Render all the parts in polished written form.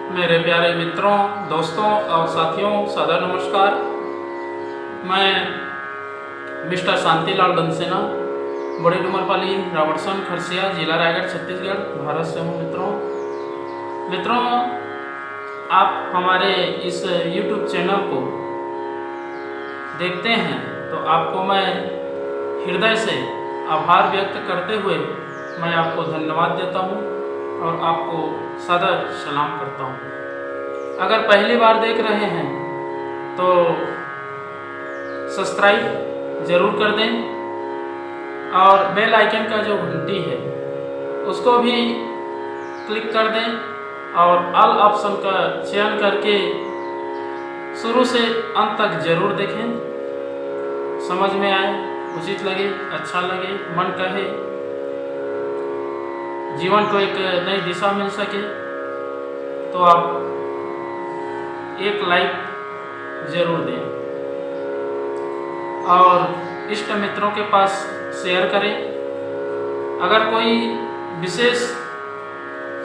मेरे प्यारे मित्रों, दोस्तों और साथियों, सादर नमस्कार। मैं मिस्टर शांतिलाल दंसेना, बड़े डुमरपाली, रावटसन, खरसिया, जिला रायगढ़, छत्तीसगढ़, भारत से हूँ। मित्रों, आप हमारे इस YouTube चैनल को देखते हैं तो आपको मैं हृदय से आभार व्यक्त करते हुए मैं आपको धन्यवाद देता हूँ और आपको सदर सलाम करता हूँ। अगर पहली बार देख रहे हैं तो सब्सक्राइब ज़रूर कर दें और बेल आइकन का जो घंटी है उसको भी क्लिक कर दें और ऑल ऑप्शन का चयन करके शुरू से अंत तक ज़रूर देखें। समझ में आए, उचित लगे, अच्छा लगे, मन कहे, जीवन को एक नई दिशा मिल सके तो आप एक लाइक ज़रूर दें और इष्ट मित्रों के पास शेयर करें। अगर कोई विशेष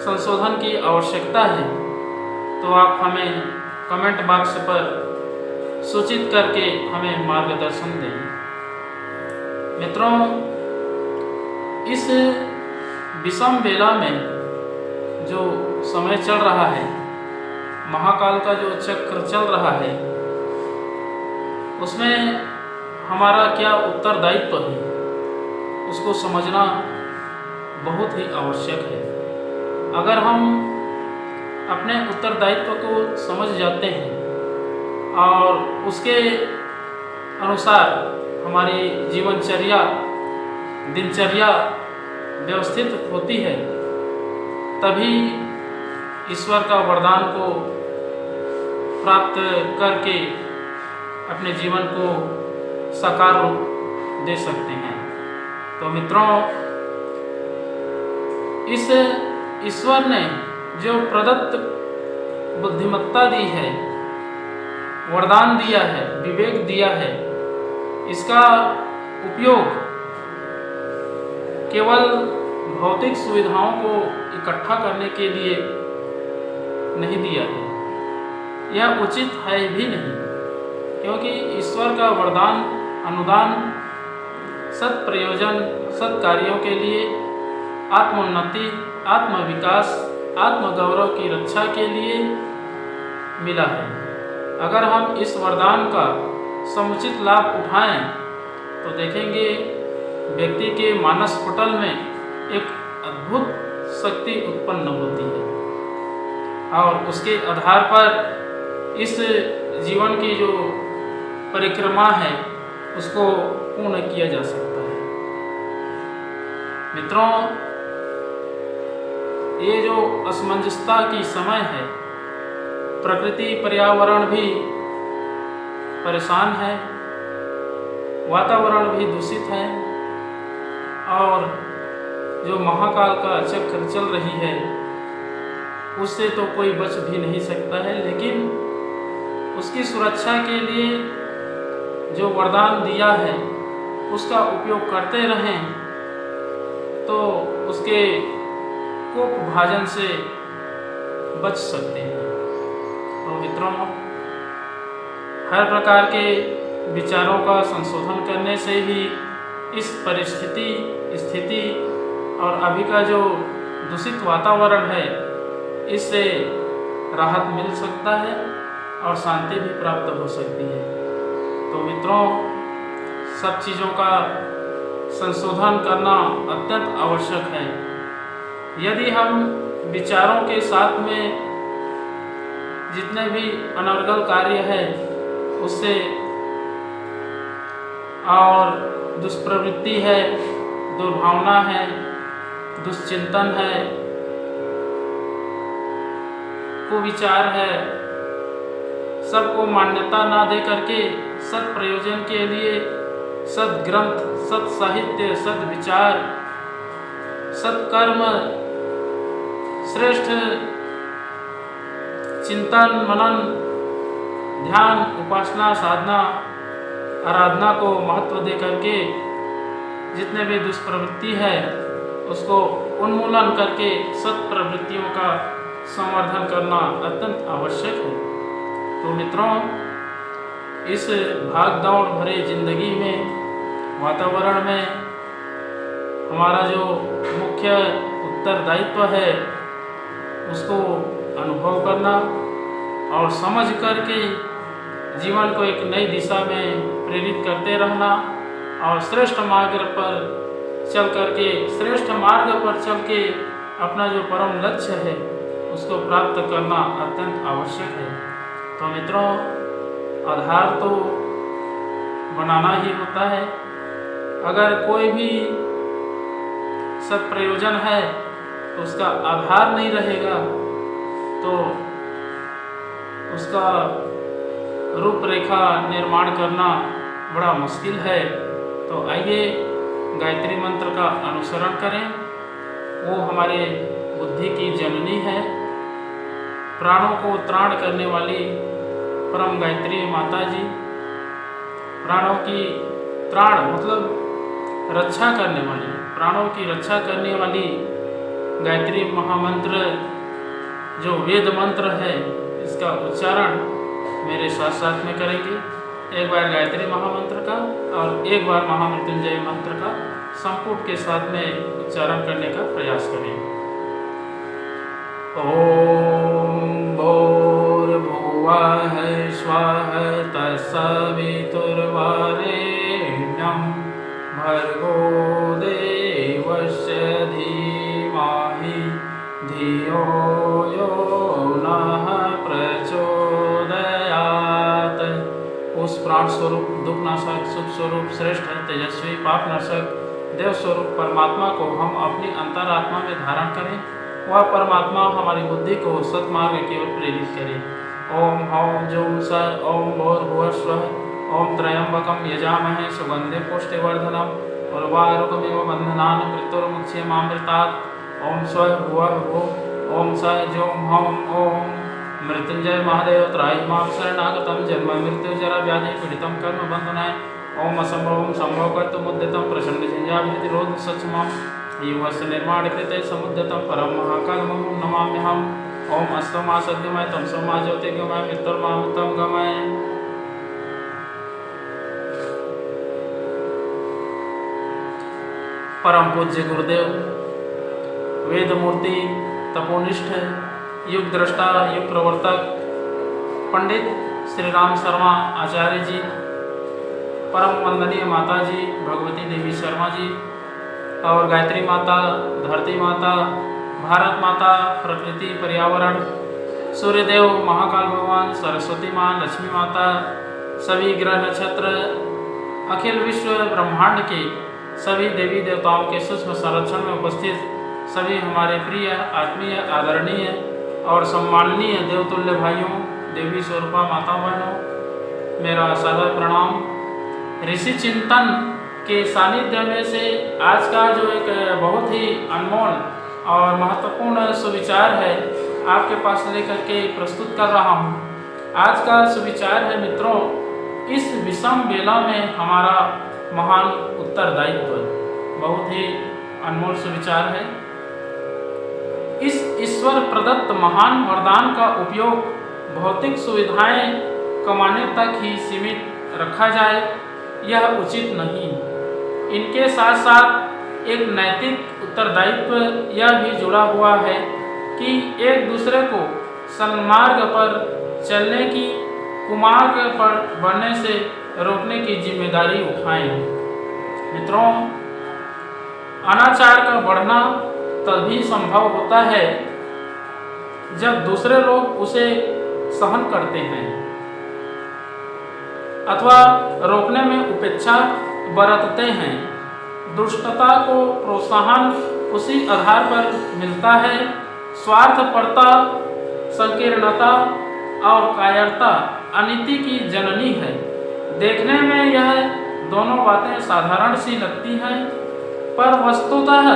संशोधन की आवश्यकता है तो आप हमें कमेंट बॉक्स पर सूचित करके हमें मार्गदर्शन दें। मित्रों, इस विषम बेला में जो समय चल रहा है, महाकाल का जो चक्र चल रहा है, उसमें हमारा क्या उत्तरदायित्व है उसको समझना बहुत ही आवश्यक है। अगर हम अपने उत्तरदायित्व को समझ जाते हैं और उसके अनुसार हमारी जीवनचर्या, दिनचर्या व्यवस्थित होती है, तभी ईश्वर का वरदान को प्राप्त करके अपने जीवन को साकार रूप दे सकते हैं। तो मित्रों, इस ईश्वर ने जो प्रदत्त बुद्धिमत्ता दी है, वरदान दिया है, विवेक दिया है, इसका उपयोग केवल भौतिक सुविधाओं को इकट्ठा करने के लिए नहीं दिया है। यह उचित है भी नहीं, क्योंकि ईश्वर का वरदान, अनुदान सत् प्रयोजन, सत् कार्यों के लिए, आत्मोन्नति, आत्मविकास, आत्मगौरव की रक्षा के लिए मिला है। अगर हम इस वरदान का समुचित लाभ उठाएं तो देखेंगे व्यक्ति के मानस पटल में एक अद्भुत शक्ति उत्पन्न होती है और उसके आधार पर इस जीवन की जो परिक्रमा है उसको पूर्ण किया जा सकता है। मित्रों, ये जो असमंजसता की समय है, प्रकृति, पर्यावरण भी परेशान है, वातावरण भी दूषित है और जो महाकाल का चक्र चल रही है उससे तो कोई बच भी नहीं सकता है। लेकिन उसकी सुरक्षा के लिए जो वरदान दिया है उसका उपयोग करते रहें तो उसके कोप भाजन से बच सकते हैं। तो मित्रों, हर प्रकार के विचारों का संशोधन करने से ही इस स्थिति और अभी का जो दूषित वातावरण है इससे राहत मिल सकता है और शांति भी प्राप्त हो सकती है। तो मित्रों, सब चीज़ों का संशोधन करना अत्यंत आवश्यक है। यदि हम विचारों के साथ में जितने भी अनर्गल कार्य है उससे और दुष्प्रवृत्ति है, दुर्भावना है, दुश्चिंतन है, कुविचार है, सबको मान्यता ना दे करके सत् प्रयोजन के लिए सद्ग्रंथ, सत् साहित्य, सद्विचार, सत्कर्म, श्रेष्ठ चिंतन, मनन, ध्यान, उपासना, साधना, आराधना को महत्व दे करके जितने भी दुष्प्रवृत्ति है उसको उन्मूलन करके सत् प्रवृत्तियों का संवर्धन करना अत्यंत आवश्यक है। तो मित्रों, इस भाग दौड़ भरे जिंदगी में, वातावरण में हमारा जो मुख्य उत्तरदायित्व है उसको अनुभव करना और समझ करके जीवन को एक नई दिशा में प्रेरित करते रहना और श्रेष्ठ मार्ग पर चल के अपना जो परम लक्ष्य है उसको प्राप्त करना अत्यंत आवश्यक है। तो मित्रों, आधार तो बनाना ही होता है। अगर कोई भी सत्प्रयोजन है तो उसका आधार नहीं रहेगा तो उसका रूपरेखा निर्माण करना बड़ा मुश्किल है। तो आइए गायत्री मंत्र का अनुसरण करें। वो हमारे बुद्धि की जननी है, प्राणों को त्राण करने वाली परम गायत्री माता जी। प्राणों की त्राण मतलब रक्षा करने वाली, प्राणों की रक्षा करने वाली गायत्री महामंत्र जो वेद मंत्र है, इसका उच्चारण मेरे साथ साथ में करेंगे। एक बार गायत्री महामंत्र का और एक बार महामृत्युंजय मंत्र का संपुट के साथ में उच्चारण करने का प्रयास करें। ओम भूर्भुवः स्वः तत्सवितुर्वरेण्यं भर्गो देवस्य धीमहि धियो यो नः प्रचोदयात्। उस प्राण स्वरूप, दुखनाशक, सुख स्वरूप, श्रेष्ठ, तेजस्वी, पापनाशक, देव स्वरूप परमात्मा को हम अपनी अंतरात्मा में धारण करें। वह परमात्मा हमारी बुद्धि को सत्मार्ग की ओर प्रेरित करे। ओम हौम जूम स ओम भूर्भुवः स्वः ओम त्र्यंबकं यजामहे सुगंधि पुष्टिवर्धनम् उर्वारुकमिव बन्धनान् मृत्युर्मुच्यमामृतात्। ओम स्वः भुवः भुवः ओम स जूम हौम ओम मृत्युंजय महादेव त्राहि मां शरणागतं जन्म मृत्यु जरा व्याधि पीड़ितं कर्म बंधनाय। ओम असंभवं संभव कर्तुमुद्यतं प्रचंड झंझाविरोध सक्षमं युवस्य निर्माण कृते समुद्यतं परम महाकालमं नमाम्यहम्। ओम अस्तमा सद्गमय तमसोमा ज्योतिर्गमय मृत्युर्मामृतं गमय। परम पूज्य गुरुदेव, वेद मूर्ति, तपोनिष्ठ, युग दृष्टा, युग प्रवर्तक पंडित श्री राम शर्मा आचार्य जी, परम वंदनीय माता जी भगवती देवी शर्मा जी और गायत्री माता, धरती माता, भारत माता, प्रकृति, पर्यावरण, सूर्यदेव, महाकाल भगवान, सरस्वती माँ, लक्ष्मी माता, सभी ग्रह नक्षत्र, अखिल विश्व ब्रह्मांड के सभी देवी देवताओं के सूक्ष्म संरक्षण में उपस्थित सभी हमारे प्रिय, आत्मीय, आदरणीय और सम्माननीय देवतुल्य भाइयों, देवी स्वरूपा माता बहनों, मेरा सादर प्रणाम। ऋषि चिंतन के सानिध्य में से आज का जो एक बहुत ही अनमोल और महत्वपूर्ण सुविचार है आपके पास लेकर के प्रस्तुत कर रहा हूँ। आज का सुविचार है मित्रों, इस विषम बेला में हमारा महान उत्तरदायित्व। बहुत ही अनमोल सुविचार है। इस ईश्वर प्रदत्त महान वरदान का उपयोग भौतिक सुविधाएं कमाने तक ही सीमित रखा जाए, यह उचित नहीं। इनके साथ साथ एक नैतिक उत्तरदायित्व यह भी जुड़ा हुआ है कि एक दूसरे को सन्मार्ग पर चलने की, कुमार्ग पर बढ़ने से रोकने की जिम्मेदारी उठाएं। मित्रों, अनाचार का बढ़ना तभी संभव होता है जब दूसरे लोग उसे सहन करते हैं अथवा रोकने में उपेक्षा बरतते हैं। दुष्टता को प्रोत्साहन उसी आधार पर मिलता है। स्वार्थपरता, संकीर्णता और कायरता अनीति की जननी है। देखने में यह दोनों बातें साधारण सी लगती हैं, पर वस्तुतः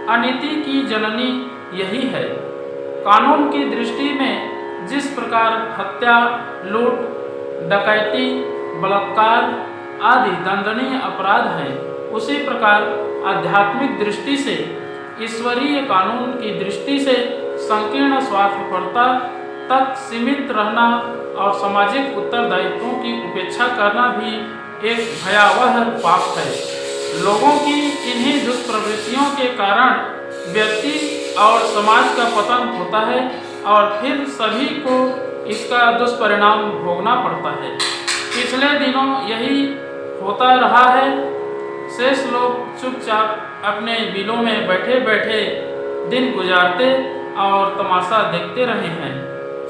अनीति की जननी यही है। कानून की दृष्टि में जिस प्रकार हत्या, लूट, डकैती, बलात्कार आदि दंडनीय अपराध हैं, उसी प्रकार आध्यात्मिक दृष्टि से, ईश्वरीय कानून की दृष्टि से संकीर्ण स्वार्थपरता तक सीमित रहना और सामाजिक उत्तरदायित्वों की उपेक्षा करना भी एक भयावह पाप है। लोगों की इन्हीं दुष्प्रवृत्तियों के कारण व्यक्ति और समाज का पतन होता है और फिर सभी को इसका दुष्परिणाम भोगना पड़ता है। पिछले दिनों यही होता रहा है। शेष लोग चुपचाप अपने बिलों में बैठे बैठे दिन गुजारते और तमाशा देखते रहे हैं।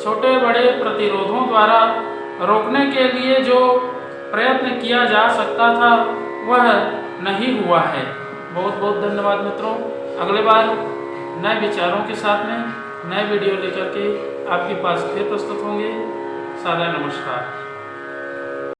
छोटे बड़े प्रतिरोधों द्वारा रोकने के लिए जो प्रयत्न किया जा सकता था वह नहीं हुआ है। बहुत बहुत धन्यवाद मित्रों। अगले बार नए विचारों के साथ में नए वीडियो लेकर के आपके पास फिर प्रस्तुत होंगे। सादर नमस्कार।